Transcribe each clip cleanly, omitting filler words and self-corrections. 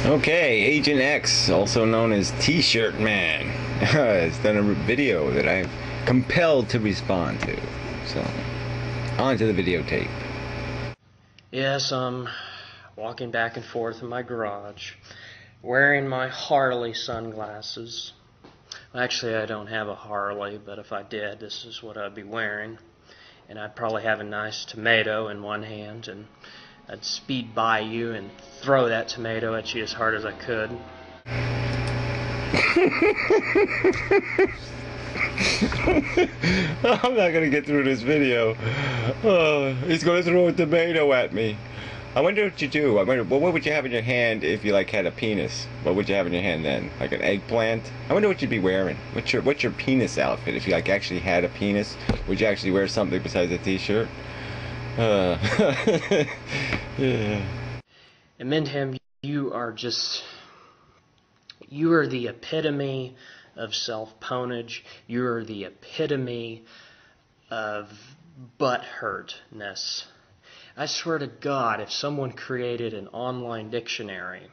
Okay, Agent X, also known as T-Shirt Man, has done a video that I'm compelled to respond to. So, on to the videotape. Yes, I'm walking back and forth in my garage, wearing my Harley sunglasses. Actually, I don't have a Harley, but if I did, this is what I'd be wearing. And I'd probably have a nice tomato in one hand, and I'd speed by you and throw that tomato at you as hard as I could. I'm not gonna get through this video. Oh, he's gonna throw a tomato at me. I wonder what you do. I wonder, well, what would you have in your hand if you like had a penis? What would you have in your hand then? Like an eggplant? I wonder what you'd be wearing. What's your penis outfit? If you like actually had a penis, would you actually wear something besides a t-shirt? Yeah. And Mindham, you are the epitome of self-ponage. You are the epitome of butthurtness. I swear to God, if someone created an online dictionary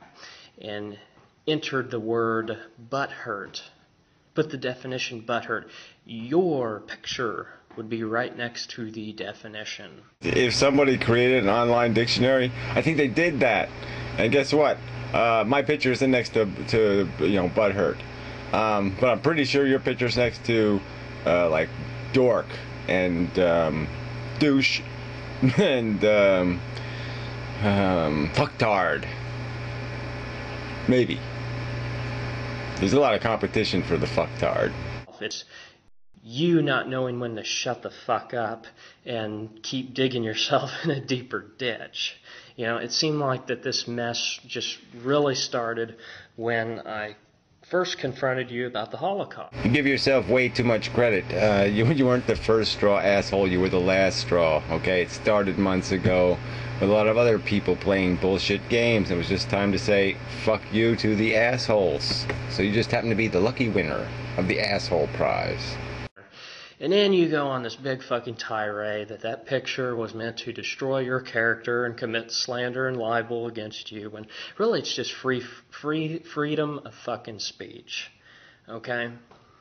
and entered the word butthurt, put the definition butthurt, your picture would be right next to the definition. If somebody created an online dictionary, I think they did that. And guess what? My picture is next to butthurt. But I'm pretty sure your picture's next to like dork and douche and fucktard. Maybe. There's a lot of competition for the fucktard. It's you not knowing when to shut the fuck up and keep digging yourself in a deeper ditch. You know, it seemed like that this mess just really started when I first confronted you about the Holocaust. You give yourself way too much credit. You weren't the first straw, asshole. You were the last straw, okay? It started months ago with a lot of other people playing bullshit games. It was just time to say, fuck you to the assholes. So you just happen to be the lucky winner of the asshole prize. And then you go on this big fucking tirade that picture was meant to destroy your character and commit slander and libel against you, when really it's just freedom of fucking speech. Okay?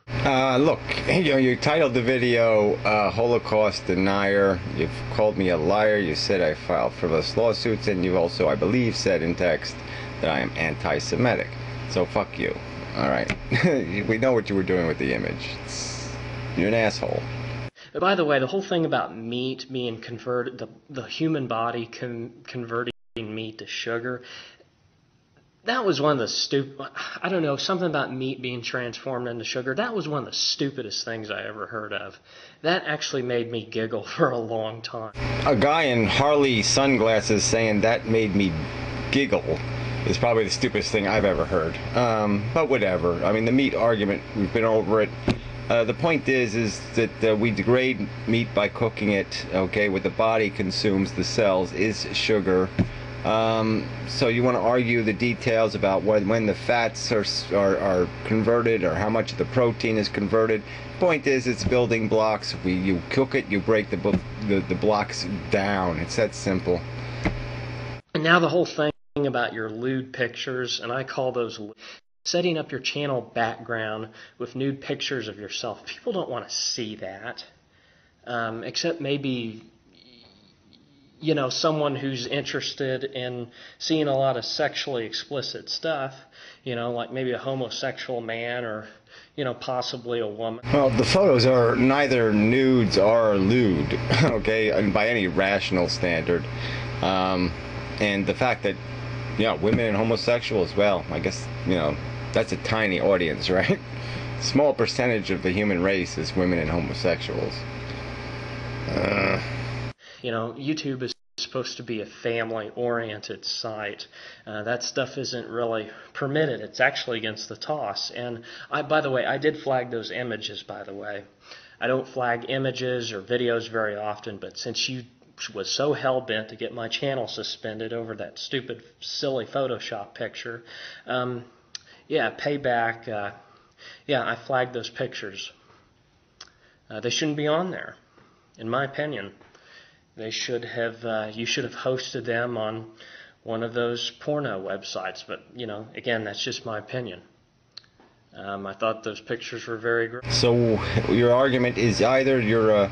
Look, you titled the video Holocaust Denier. You've called me a liar. You said I filed frivolous lawsuits, and you also, I believe, said in text that I am anti-Semitic. So fuck you. All right. We know what you were doing with the image. You're an asshole. By the way, the whole thing about meat being converted, the human body converting meat to sugar, that was one of the I don't know, something about meat being transformed into sugar, that was one of the stupidest things I ever heard of. That actually made me giggle for a long time. A guy in Harley sunglasses saying that made me giggle is probably the stupidest thing I've ever heard. But whatever. I mean, the meat argument, we've been over it. The point is that we degrade meat by cooking it, okay? What the body consumes, the cells, is sugar. So you want to argue the details about when the fats are converted or how much of the protein is converted. Point is, it's building blocks. You cook it, you break the blocks down. It's that simple. And now the whole thing about your lewd pictures, and I call those setting up your channel background with nude pictures of yourself. People don't want to see that, except maybe, you know, someone who's interested in seeing a lot of sexually explicit stuff, you know, like maybe a homosexual man or, you know, possibly a woman. Well, the photos are neither nudes or lewd, okay, and by any rational standard. And the fact that, women and homosexuals, well, I guess, that's a tiny audience, right? Small percentage of the human race is women and homosexuals. You know, YouTube is supposed to be a family-oriented site. That stuff isn't really permitted. It's actually against the toss. And by the way, I did flag those images, by the way. I don't flag images or videos very often, but since you was so hell-bent to get my channel suspended over that stupid, silly Photoshop picture, payback. I flagged those pictures. They shouldn't be on there, in my opinion. They should have. You should have hosted them on one of those porno websites. But, you know, again, that's just my opinion. I thought those pictures were very great. So your argument is either you're a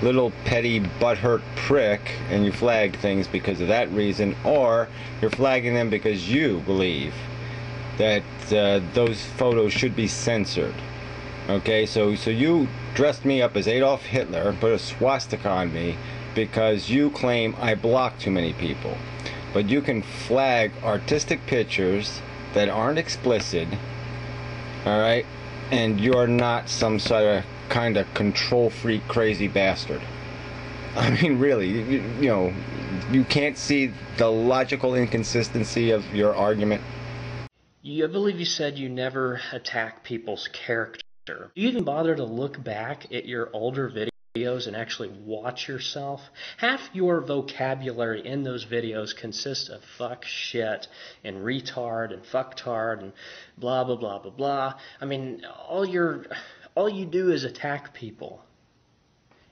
little petty butthurt prick and you flag things because of that reason, or you're flagging them because you believe that those photos should be censored. Okay, so you dressed me up as Adolf Hitler and put a swastika on me because you claim I block too many people. But you can flag artistic pictures that aren't explicit, alright, and you're not some sort of kind of control freak crazy bastard. I mean, really, you know, you can't see the logical inconsistency of your argument. I believe you said you never attack people's character. Do you even bother to look back at your older videos and actually watch yourself? Half your vocabulary in those videos consists of fuck, shit, and retard, and fucktard, and blah, blah, blah, blah, blah. I mean, all you do is attack people.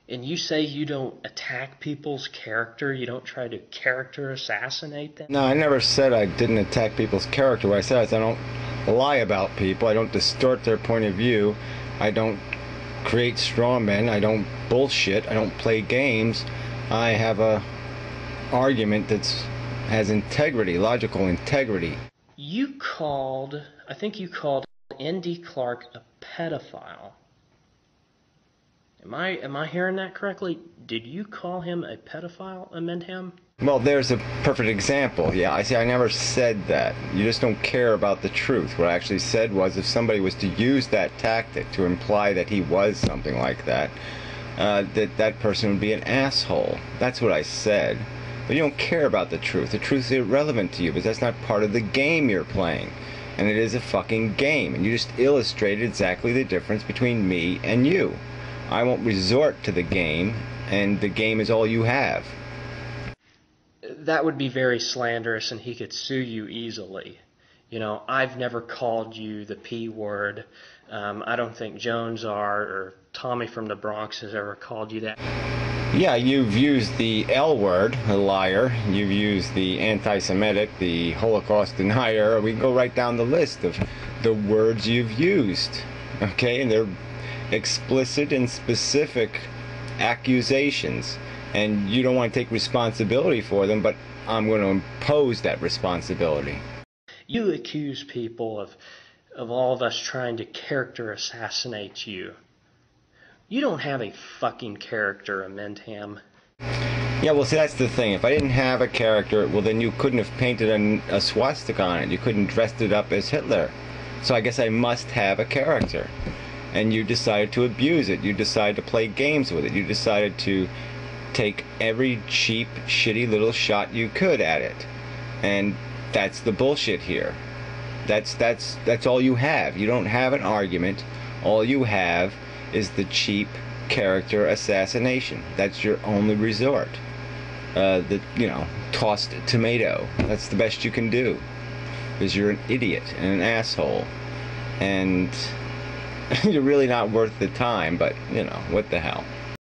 And you say you don't attack people's character, you don't try to character assassinate them? No, I never said I didn't attack people's character. What I said is I don't lie about people, I don't distort their point of view, I don't create straw men, I don't bullshit, I don't play games. I have a argument that has integrity, logical integrity. I think you called N.D. Clark a pedophile. Am I hearing that correctly? Did you call him a pedophile, Amendham? Well, there's a perfect example. Yeah, I never said that. You just don't care about the truth. What I actually said was if somebody was to use that tactic to imply that he was something like that, that person would be an asshole. That's what I said. But you don't care about the truth. The truth is irrelevant to you because that's not part of the game you're playing. And it is a fucking game. And you just illustrated exactly the difference between me and you. I won't resort to the game, and the game is all you have. That would be very slanderous, and he could sue you easily. You know, I've never called you the P word. I don't think Jones or Tommy from the Bronx has ever called you that. Yeah, you've used the L word, a liar. You've used the anti-Semitic, the Holocaust denier. We can go right down the list of the words you've used. Okay, and they're explicit and specific accusations. And you don't want to take responsibility for them, but I'm going to impose that responsibility. You accuse people of all of us trying to character assassinate you. You don't have a fucking character, Amendham. Yeah, well, see, that's the thing. If I didn't have a character, well, then you couldn't have painted a swastika on it. You couldn't dress it up as Hitler. So I guess I must have a character. And you decided to abuse it. You decided to play games with it. You decided to take every cheap, shitty little shot you could at it. And that's the bullshit here. That's all you have. You don't have an argument. All you have is the cheap character assassination. That's your only resort. Tossed tomato. That's the best you can do. Because you're an idiot and an asshole. And you're really not worth the time, but, what the hell.